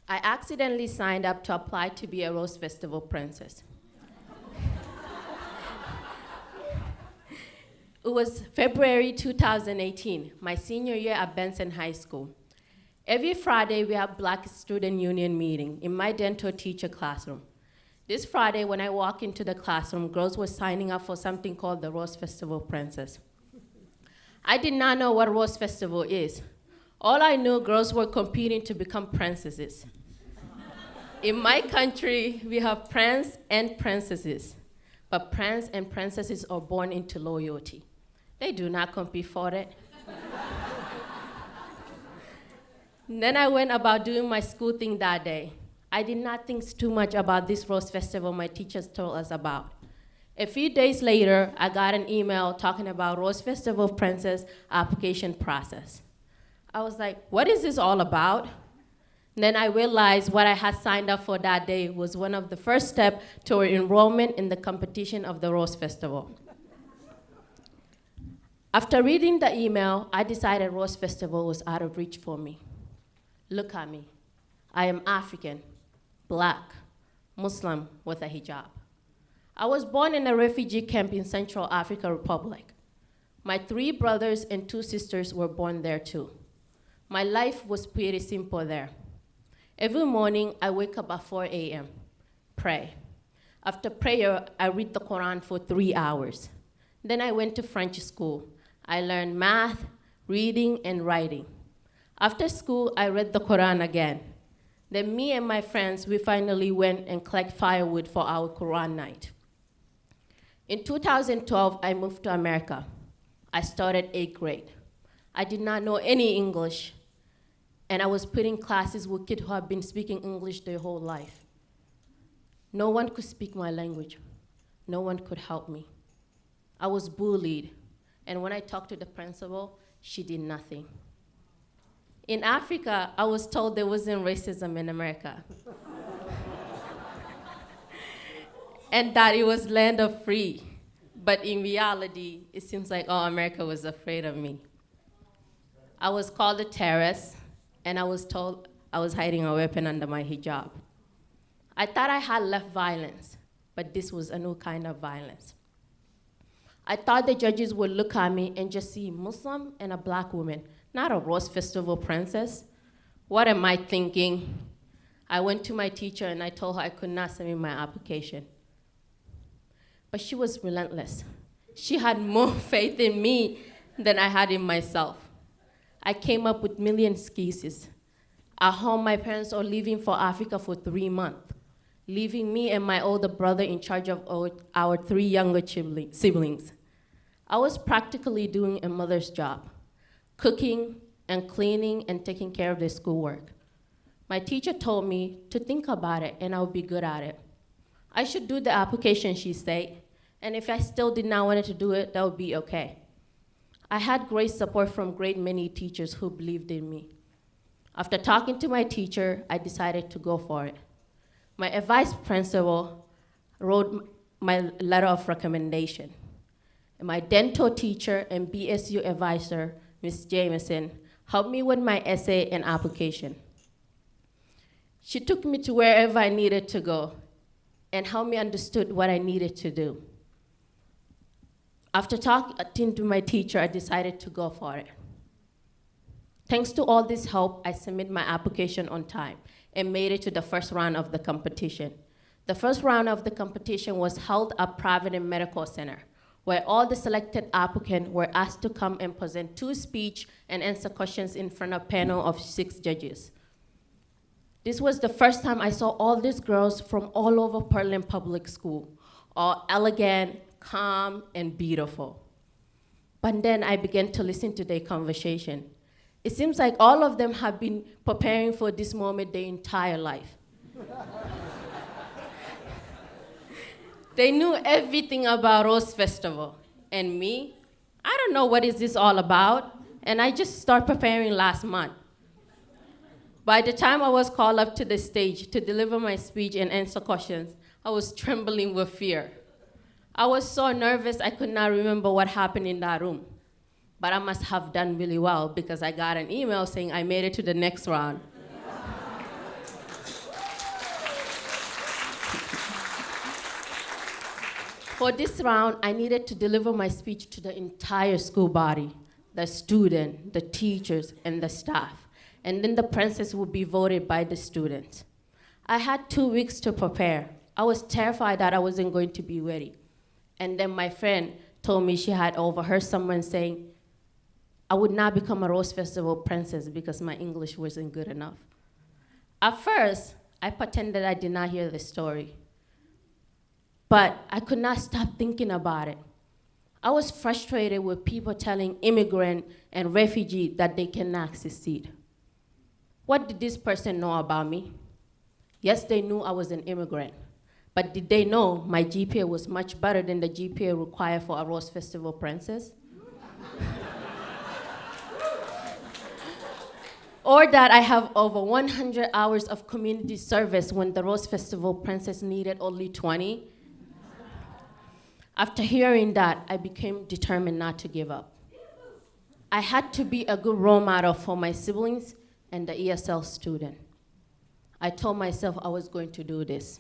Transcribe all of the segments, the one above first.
I accidentally signed up to apply to be a Rose Festival princess. It was February 2018, my senior year at Benson High School. Every Friday, we have Black Student Union meeting in my dental teacher classroom. This Friday, when I walked into the classroom, girls were signing up for something called the Rose Festival Princess. I did not know what Rose Festival is. All I knew, girls were competing to become princesses. In my country, we have prince and princesses, but prince and princesses are born into loyalty. They do not compete for it. Then I went about doing my school thing that day. I did not think too much about this Rose Festival my teachers told us about. A few days later, I got an email talking about Rose Festival Princess application process. I was like, what is this all about? Then I realized what I had signed up for that day was one of the first steps toward enrollment in the competition of the Rose Festival. After reading the email, I decided Rose Festival was out of reach for me. Look at me. I am African, Black, Muslim with a hijab. I was born in a refugee camp in Central African Republic. My 3 brothers and 2 sisters were born there too. My life was pretty simple there. Every morning, I wake up at 4 a.m., pray. After prayer, I read the Quran for 3 hours. Then I went to French school. I learned math, reading, and writing. After school, I read the Quran again. Then me and my friends, we finally went and collected firewood for our Quran night. In 2012, I moved to America. I started 8th grade. I did not know any English, and I was put in classes with kids who have been speaking English their whole life. No one could speak my language. No one could help me. I was bullied, and when I talked to the principal, she did nothing. In Africa, I was told there wasn't racism in America. And that it was land of free. But in reality, it seems like, oh, America was afraid of me. I was called a terrorist, and I was told I was hiding a weapon under my hijab. I thought I had left violence, but this was a new kind of violence. I thought the judges would look at me and just see Muslim and a Black woman, not a Rose Festival princess. What am I thinking? I went to my teacher and I told her I could not submit my application. But she was relentless. She had more faith in me than I had in myself. I came up with million excuses. At home, my parents are leaving for Africa for 3 months, leaving me and my older brother in charge of our 3 younger siblings. I was practically doing a mother's job, cooking and cleaning and taking care of their schoolwork. My teacher told me to think about it and I would be good at it. I should do the application, she said, and if I still did not want to do it, that would be okay. I had great support from great many teachers who believed in me. After talking to my teacher, I decided to go for it. My advice principal wrote my letter of recommendation. And my dental teacher and BSU advisor, Ms. Jameson, helped me with my essay and application. She took me to wherever I needed to go and helped me understood what I needed to do. After talking to my teacher, I decided to go for it. Thanks to all this help, I submitted my application on time and made it to the first round of the competition. The first round of the competition was held at Beaverton Medical Center, where all the selected applicants were asked to come and present 2 speeches and answer questions in front of a panel of 6 judges. This was the first time I saw all these girls from all over Portland Public School, all elegant, calm, and beautiful. But then I began to listen to their conversation. It seems like all of them have been preparing for this moment their entire life. They knew everything about Rose Festival. And me, I don't know what is this all about, and I just started preparing last month. By the time I was called up to the stage to deliver my speech and answer questions, I was trembling with fear. I was so nervous I could not remember what happened in that room. But I must have done really well because I got an email saying I made it to the next round. For this round, I needed to deliver my speech to the entire school body, the student, the teachers, and the staff. And then the princess would be voted by the students. I had 2 weeks to prepare. I was terrified that I wasn't going to be ready. And then my friend told me she had overheard someone saying, I would not become a Rose Festival princess because my English wasn't good enough. At first, I pretended I did not hear the story. But I could not stop thinking about it. I was frustrated with people telling immigrant and refugee that they cannot succeed. What did this person know about me? Yes, they knew I was an immigrant. But did they know my GPA was much better than the GPA required for a Rose Festival princess? Or that I have over 100 hours of community service when the Rose Festival princess needed only 20? After hearing that, I became determined not to give up. I had to be a good role model for my siblings and the ESL student. I told myself I was going to do this,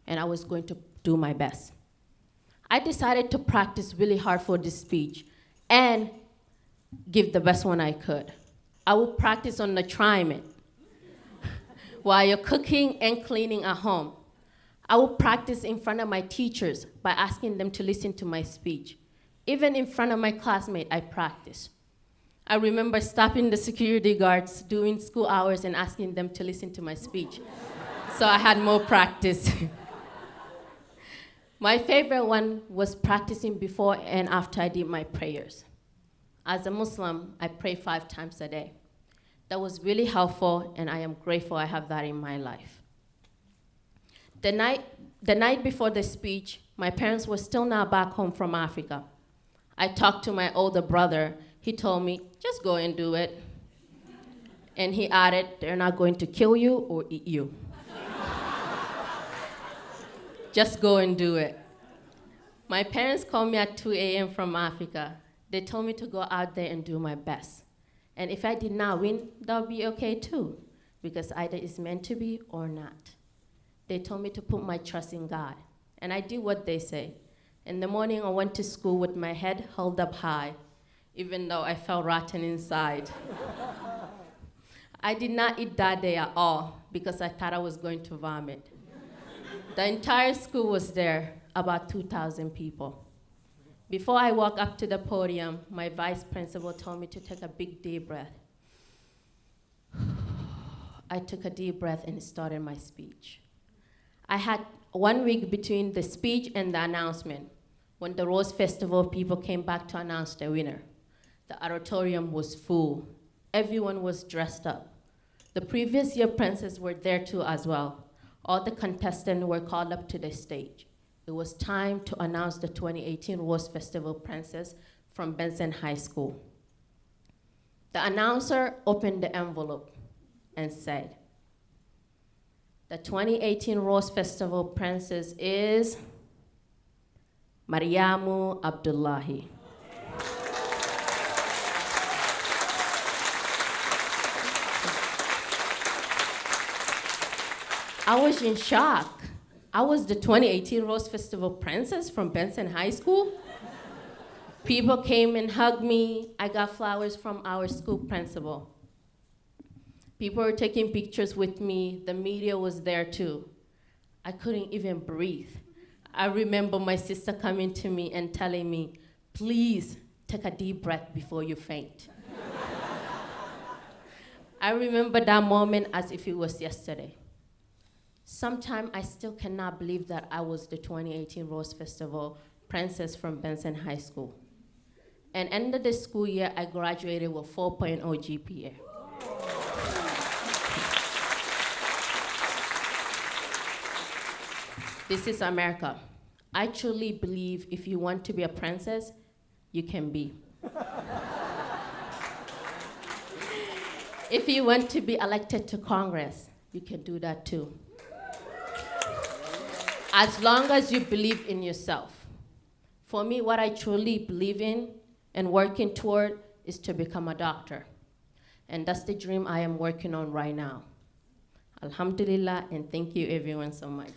and I was going to do my best. I decided to practice really hard for this speech and give the best one I could. I would practice on the tryment while you're cooking and cleaning at home. I would practice in front of my teachers by asking them to listen to my speech. Even in front of my classmates, I practiced. I remember stopping the security guards during school hours and asking them to listen to my speech. So I had more practice. My favorite one was practicing before and after I did my prayers. As a Muslim, I pray 5 times a day. That was really helpful, and I am grateful I have that in my life. The night before the speech, my parents were still not back home from Africa. I talked to my older brother. He told me, just go and do it. And he added, they're not going to kill you or eat you. Just go and do it. My parents called me at 2 a.m. from Africa. They told me to go out there and do my best. And if I did not win, that would be okay too, because either it's meant to be or not. They told me to put my trust in God, and I did what they say. In the morning, I went to school with my head held up high, even though I felt rotten inside. I did not eat that day at all because I thought I was going to vomit. The entire school was there, about 2,000 people. Before I walked up to the podium, my vice principal told me to take a big deep breath. I took a deep breath and started my speech. I had 1 week between the speech and the announcement. When the Rose Festival people came back to announce the winner, the auditorium was full. Everyone was dressed up. The previous year princes were there too as well. All the contestants were called up to the stage. It was time to announce the 2018 Rose Festival princess from Benson High School. The announcer opened the envelope and said, the 2018 Rose Festival princess is Mariamou Abdoulye. I was in shock. I was the 2018 Rose Festival princess from Benson High School. People came and hugged me. I got flowers from our school principal. People were taking pictures with me. The media was there too. I couldn't even breathe. I remember my sister coming to me and telling me, please take a deep breath before you faint. I remember that moment as if it was yesterday. Sometimes I still cannot believe that I was the 2018 Rose Festival princess from Benson High School. And ended the school year, I graduated with 4.0 GPA. This is America. I truly believe if you want to be a princess, you can be. If you want to be elected to Congress, you can do that too. As long as you believe in yourself. For me, what I truly believe in and working toward is to become a doctor. And that's the dream I am working on right now. Alhamdulillah, and thank you everyone so much.